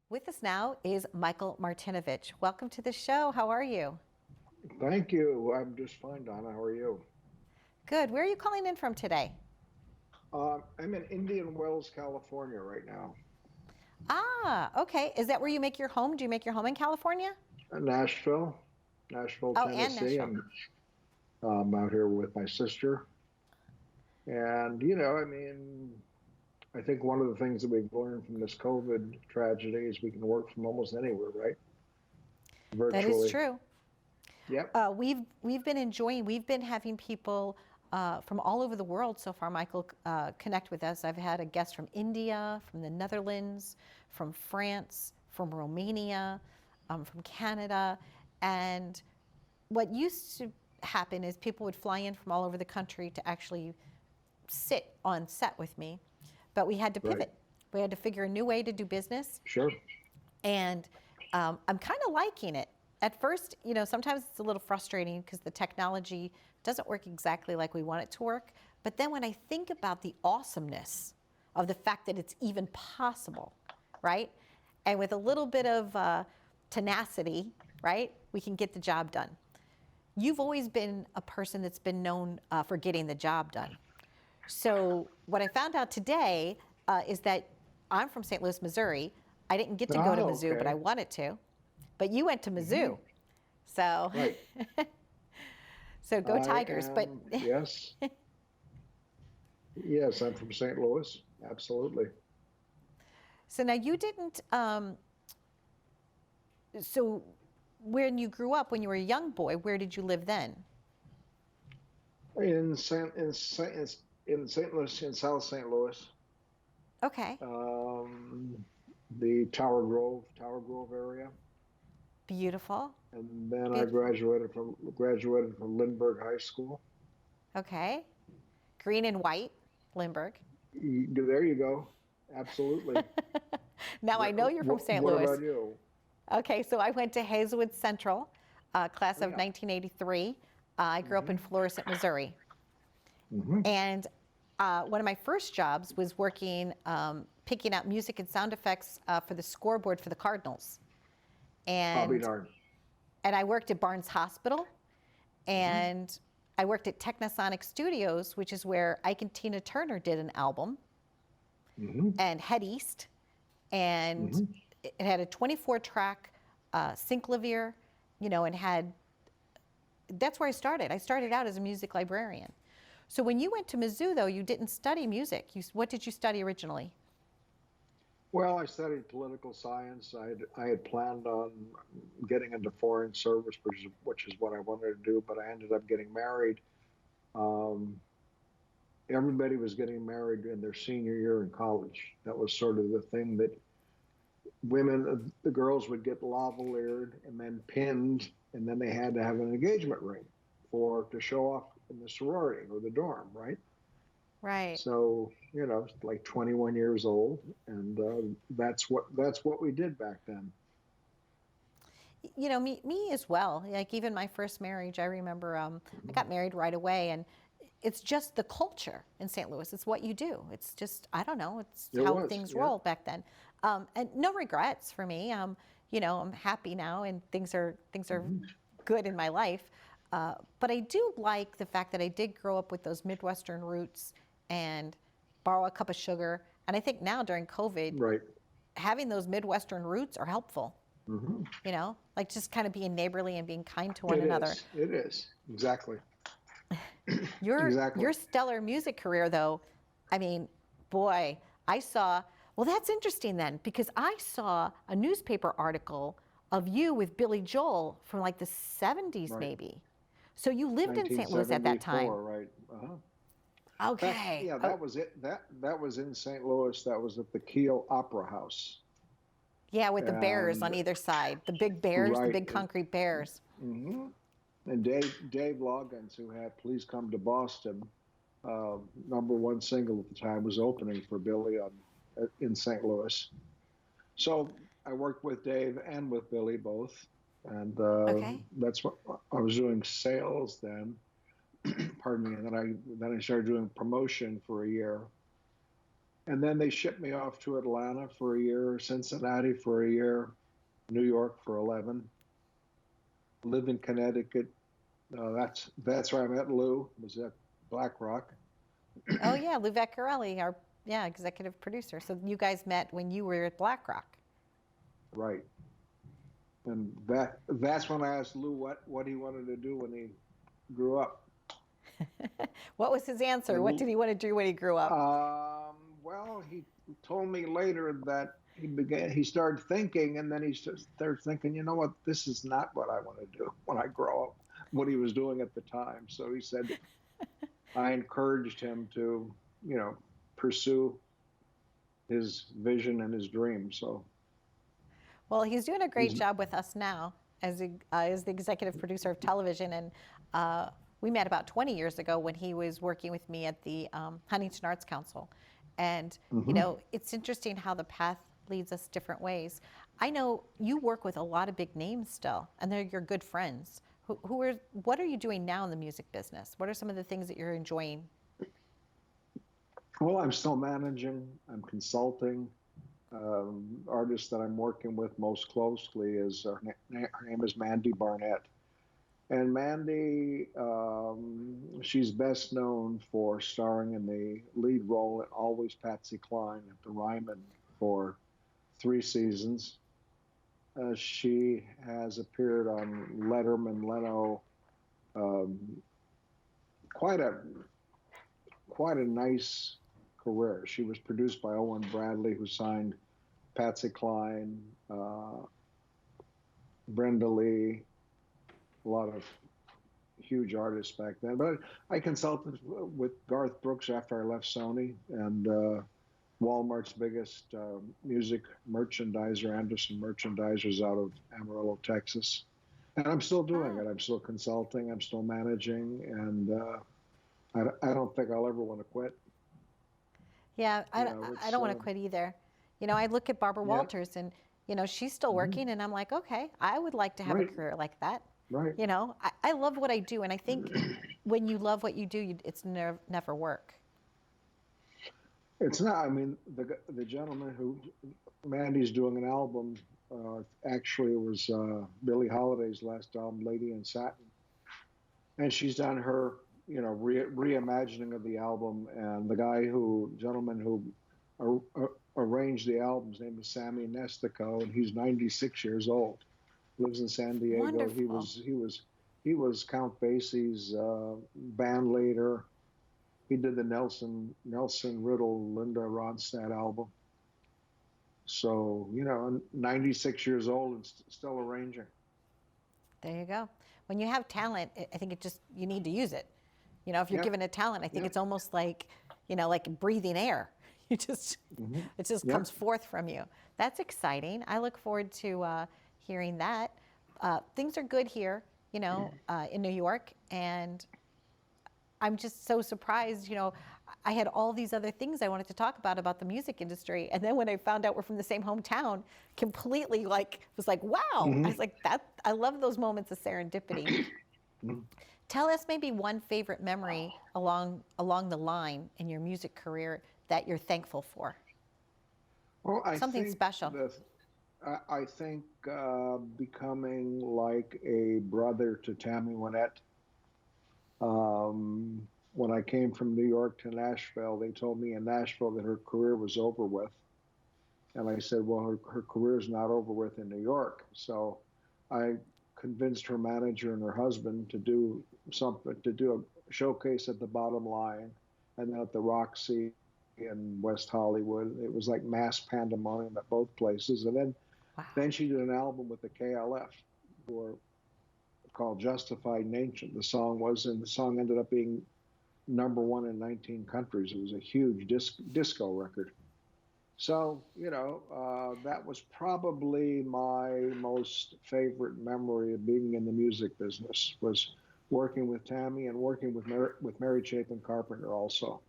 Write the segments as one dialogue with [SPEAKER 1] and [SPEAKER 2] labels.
[SPEAKER 1] With us now is Michael Martinovich. Welcome to the show. How are you?
[SPEAKER 2] Thank you. I'm just fine, Donna. How are you?
[SPEAKER 1] Good. Where are you calling in from today?
[SPEAKER 2] I'm in Indian Wells, California right now.
[SPEAKER 1] Ah, okay. Is that where you make your home? Do you make your home in California?
[SPEAKER 2] Nashville, Nashville,
[SPEAKER 1] Oh, and
[SPEAKER 2] Tennessee.
[SPEAKER 1] Nashville.
[SPEAKER 2] I'm out here with my sister. And, I think one of the things that we've learned from this COVID tragedy is we can work from almost anywhere, right?
[SPEAKER 1] That is
[SPEAKER 2] Virtually.
[SPEAKER 1] true.
[SPEAKER 2] Yep.
[SPEAKER 1] We've been having people from all over the world so far, Michael, connect with us. I've had a guest from India, from the Netherlands, from France, from Romania, from Canada, and what used to happen is people would fly in from all over the country to actually sit on set with me, but we had to
[SPEAKER 2] Right.
[SPEAKER 1] pivot. We had to figure a new way to do business,
[SPEAKER 2] Sure.
[SPEAKER 1] and I'm kind of liking it. At first, sometimes it's a little frustrating because the technology doesn't work exactly like we want it to work. But then when I think about the awesomeness of the fact that it's even possible, right? And with a little bit of tenacity, right, we can get the job done. You've always been a person that's been known for getting the job done. So what I found out today is that I'm from St. Louis, Missouri. I didn't get to go to
[SPEAKER 2] Oh,
[SPEAKER 1] Mizzou, but I
[SPEAKER 2] okay.
[SPEAKER 1] wanted to. But you went to
[SPEAKER 2] Hmm.
[SPEAKER 1] Mizzou, so
[SPEAKER 2] Right.
[SPEAKER 1] so go
[SPEAKER 2] I
[SPEAKER 1] Tigers. But
[SPEAKER 2] am, yes. Yes, I'm from St. Louis. Absolutely.
[SPEAKER 1] so now you didn't. So when you grew up, when you were a young boy, where did you live then?
[SPEAKER 2] In St. Louis, in South St. Louis,
[SPEAKER 1] Okay,
[SPEAKER 2] um, the Tower Grove area,
[SPEAKER 1] beautiful,
[SPEAKER 2] and then I
[SPEAKER 1] beautiful.
[SPEAKER 2] graduated from Lindbergh High School.
[SPEAKER 1] Okay, green and white, Lindbergh.
[SPEAKER 2] There you go. Absolutely.
[SPEAKER 1] Now I know you're from St.
[SPEAKER 2] What
[SPEAKER 1] Louis.
[SPEAKER 2] about you?
[SPEAKER 1] Okay, so I went to Hazelwood Central, class
[SPEAKER 2] Oh
[SPEAKER 1] of
[SPEAKER 2] yeah.
[SPEAKER 1] 1983. I grew up in
[SPEAKER 2] Hmm.
[SPEAKER 1] Florissant, Missouri.
[SPEAKER 2] Hmm.
[SPEAKER 1] And one of my first jobs was working, picking out music and sound effects for the scoreboard for the Cardinals.
[SPEAKER 2] I'll be
[SPEAKER 1] And,
[SPEAKER 2] darned.
[SPEAKER 1] and I worked at Barnes Hospital,
[SPEAKER 2] Hmm.
[SPEAKER 1] and I worked at Technosonic Studios, which is where Ike and Tina Turner did an album,
[SPEAKER 2] Hmm.
[SPEAKER 1] and Head East. And
[SPEAKER 2] Hmm.
[SPEAKER 1] it had a 24 track synclavier, and that's where I started. I started out as a music librarian. So when you went to Mizzou, though, you didn't study music. What did you study originally?
[SPEAKER 2] Well, I studied political science. I had planned on getting into foreign service, which is what I wanted to do, but I ended up getting married. Um, Everybody was getting married in their senior year in college. That was sort of the thing that the girls would get lavaliered and then pinned, and then they had to have an engagement ring to show off in the sorority or the dorm, right?
[SPEAKER 1] Right.
[SPEAKER 2] So like 21 years old, and that's what we did back then.
[SPEAKER 1] Me as well. Like even my first marriage, I remember I got married right away, and it's just the culture in St. Louis. It's what you do. It's just I don't know. It's
[SPEAKER 2] It
[SPEAKER 1] how
[SPEAKER 2] was,
[SPEAKER 1] things
[SPEAKER 2] yeah.
[SPEAKER 1] roll back then, and no regrets for me. I'm happy now, and things are
[SPEAKER 2] Hmm.
[SPEAKER 1] good in my life. But I do like the fact that I did grow up with those Midwestern roots and borrow a cup of sugar. And I think now during COVID,
[SPEAKER 2] Right.
[SPEAKER 1] having those Midwestern roots are helpful.
[SPEAKER 2] Hmm.
[SPEAKER 1] Like just kind of being neighborly and being kind to one
[SPEAKER 2] It
[SPEAKER 1] another.
[SPEAKER 2] is. It is. Exactly.
[SPEAKER 1] Your
[SPEAKER 2] Exactly.
[SPEAKER 1] stellar music career, though, I mean, boy, I saw. Well, that's interesting then, because I saw a newspaper article of you with Billy Joel from like the 70s,
[SPEAKER 2] Right.
[SPEAKER 1] maybe. So you lived in St. Louis at that time.
[SPEAKER 2] 1974. Right. Uh-huh.
[SPEAKER 1] Okay.
[SPEAKER 2] Yeah, that was it. That was in St. Louis. That was at the Kiel Opera House.
[SPEAKER 1] Yeah, with the bears
[SPEAKER 2] And
[SPEAKER 1] on either side, the big bears, the
[SPEAKER 2] right.
[SPEAKER 1] big concrete bears.
[SPEAKER 2] Hmm. And Dave Loggins, who had "Please Come to Boston," number one single at the time, was opening for Billy in St. Louis. So I worked with Dave and with Billy both, and
[SPEAKER 1] Okay.
[SPEAKER 2] that's what I was doing sales then. Pardon me. And then I started doing promotion for a year, And then they shipped me off to Atlanta for a year, Cincinnati for a year, New York for 11. Lived in Connecticut. That's where I met Lou. Was at Black Rock.
[SPEAKER 1] Oh yeah, Lou Vecchiarelli, our yeah executive producer. So you guys met when you were at BlackRock.
[SPEAKER 2] Right. And that's when I asked Lou what he wanted to do when he grew up.
[SPEAKER 1] What was his answer? What
[SPEAKER 2] And
[SPEAKER 1] did he want to do when he grew up?
[SPEAKER 2] well, he told me later that he started thinking, and then he started thinking, you know what, this is not what I want to do when I grow up. What he was doing at the time. So he said, I encouraged him to, you know, pursue his vision and his dream. So
[SPEAKER 1] Well, he's doing a great
[SPEAKER 2] he's
[SPEAKER 1] job with us now as the executive producer of television. And we met about 20 years ago when he was working with me at the Huntington Arts Council. And, you
[SPEAKER 2] hmm
[SPEAKER 1] know, it's interesting how the path leads us different ways. I know you work with a lot of big names still, and they're your good friends. What are you doing now in the music business? What are some of the things that you're enjoying?
[SPEAKER 2] well, I'm still managing. I'm consulting. Artist that I'm working with most closely is her name is Mandy Barnett. And Mandy, she's best known for starring in the lead role in Always Patsy Cline at the Ryman for 3 seasons. She has appeared on Letterman, Leno, um, quite a quite a nice career. She was produced by Owen Bradley, who signed Patsy Cline, Brenda Lee, a lot of huge artists back then. But I consulted with Garth Brooks after I left Sony, and Walmart's biggest music merchandiser, Anderson Merchandisers, out of Amarillo, Texas. And I'm still doing
[SPEAKER 1] Ah,
[SPEAKER 2] it. I'm still consulting. I'm still managing, and I don't think I'll ever want to quit.
[SPEAKER 1] yeah,
[SPEAKER 2] You know,
[SPEAKER 1] I
[SPEAKER 2] it's
[SPEAKER 1] don't want to quit either. You know, I look at Barbara
[SPEAKER 2] yeah,
[SPEAKER 1] Walters and, you know, she's still
[SPEAKER 2] hmm
[SPEAKER 1] working, and I'm like, okay, I would like to have a
[SPEAKER 2] right,
[SPEAKER 1] career like that.
[SPEAKER 2] right.
[SPEAKER 1] You know, I love what I do, and I think when you love what you do, it's never work.
[SPEAKER 2] It's not. I mean, the gentleman who Mandy's doing an album. Actually, it was Billie Holiday's last album, Lady in Satin, and she's done her, you know, reimagining of the album. And the gentleman who arranged the album's name is Sammy Nestico, and he's 96 years old. Lives in San Diego.
[SPEAKER 1] Wonderful.
[SPEAKER 2] He was Count Basie's band leader. He did the Nelson Riddle Linda Ronstadt album. So, you know, 96 years old and still arranging.
[SPEAKER 1] There you go. When you have talent, I think it just, you need to use it. You know, if you're
[SPEAKER 2] Yep,
[SPEAKER 1] given a talent, I think
[SPEAKER 2] yep,
[SPEAKER 1] it's almost like, you know, like breathing air. You just,
[SPEAKER 2] hmm
[SPEAKER 1] it just
[SPEAKER 2] yep.
[SPEAKER 1] comes forth from you. That's exciting. I look forward to hearing that. Things are good here, you know, in New York, and I'm just so surprised, you know, I had all these other things I wanted to talk about the music industry. And then when I found out we're from the same hometown, completely like, was like, wow. I
[SPEAKER 2] hmm
[SPEAKER 1] was like, I love those moments of serendipity. Tell us maybe one favorite memory along the line in your music career that you're thankful for.
[SPEAKER 2] Well,
[SPEAKER 1] Something special.
[SPEAKER 2] I think becoming like a brother to Tammy Wynette. When I came from New York to Nashville, they told me in Nashville that her career was over with. And I said, well, her career is not over with in New York. So I convinced her manager and her husband to do a showcase at the Bottom Line and then at the Roxy in West Hollywood. It was like mass pandemonium at both places. And then
[SPEAKER 1] Wow.
[SPEAKER 2] she did an album with the KLF, who are called Justified Nation. And the song ended up being #1 in 19 countries. It was a huge disco record. So, you know, that was probably my most favorite memory of being in the music business, was working with Tammy and working with Mary Chapin Carpenter also.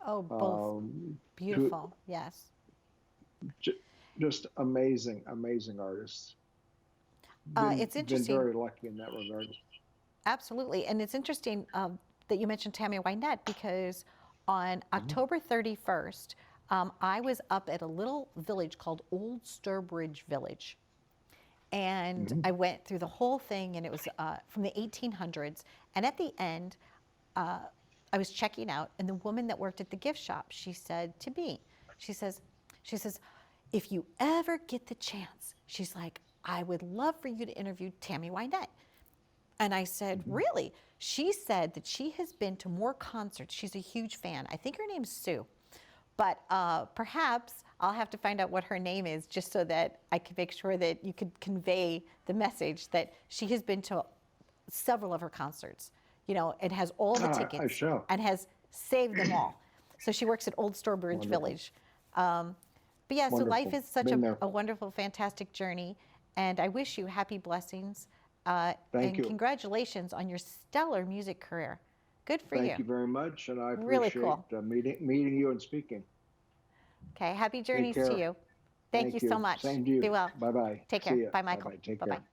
[SPEAKER 1] Oh, both
[SPEAKER 2] Um, to,
[SPEAKER 1] beautiful. Yes.
[SPEAKER 2] just amazing, amazing artists.
[SPEAKER 1] It's
[SPEAKER 2] Been
[SPEAKER 1] interesting.
[SPEAKER 2] very lucky in that regard.
[SPEAKER 1] Absolutely. And it's interesting that you mentioned Tammy Wynette because on
[SPEAKER 2] Mhm.
[SPEAKER 1] October 31st, I was up at a little village called Old Sturbridge Village. And
[SPEAKER 2] Hmm.
[SPEAKER 1] I went through the whole thing, and it was from the 1800s. And at the end, I was checking out, and the woman that worked at the gift shop, she said to me, she says, she says, if you ever get the chance, she's like, I would love for you to interview Tammy Wynette. And I said,
[SPEAKER 2] Hmm.
[SPEAKER 1] really? She said that she has been to more concerts. She's a huge fan. I think her name's Sue. But perhaps I'll have to find out what her name is just so that I can make sure that you could convey the message that she has been to several of her concerts. You know, and has all the
[SPEAKER 2] I
[SPEAKER 1] tickets
[SPEAKER 2] shall.
[SPEAKER 1] and has saved them all. So she works at Old Sturbridge
[SPEAKER 2] Wonderful.
[SPEAKER 1] Village. But yeah, so life
[SPEAKER 2] Wonderful.
[SPEAKER 1] is such
[SPEAKER 2] Been there.
[SPEAKER 1] a wonderful, fantastic journey. And I wish you happy blessings.
[SPEAKER 2] Thank
[SPEAKER 1] And
[SPEAKER 2] you.
[SPEAKER 1] congratulations on your stellar music career. Good for
[SPEAKER 2] Thank you very much, and I
[SPEAKER 1] Really
[SPEAKER 2] appreciate
[SPEAKER 1] cool.
[SPEAKER 2] meeting you and speaking.
[SPEAKER 1] Okay, happy
[SPEAKER 2] Take
[SPEAKER 1] journeys to
[SPEAKER 2] care.
[SPEAKER 1] you. Thank you so much.
[SPEAKER 2] Same to you.
[SPEAKER 1] Be well.
[SPEAKER 2] Bye bye.
[SPEAKER 1] Take
[SPEAKER 2] See
[SPEAKER 1] care.
[SPEAKER 2] ya.
[SPEAKER 1] Bye,
[SPEAKER 2] Bye
[SPEAKER 1] Michael.
[SPEAKER 2] bye. Take
[SPEAKER 1] Bye-bye.
[SPEAKER 2] care.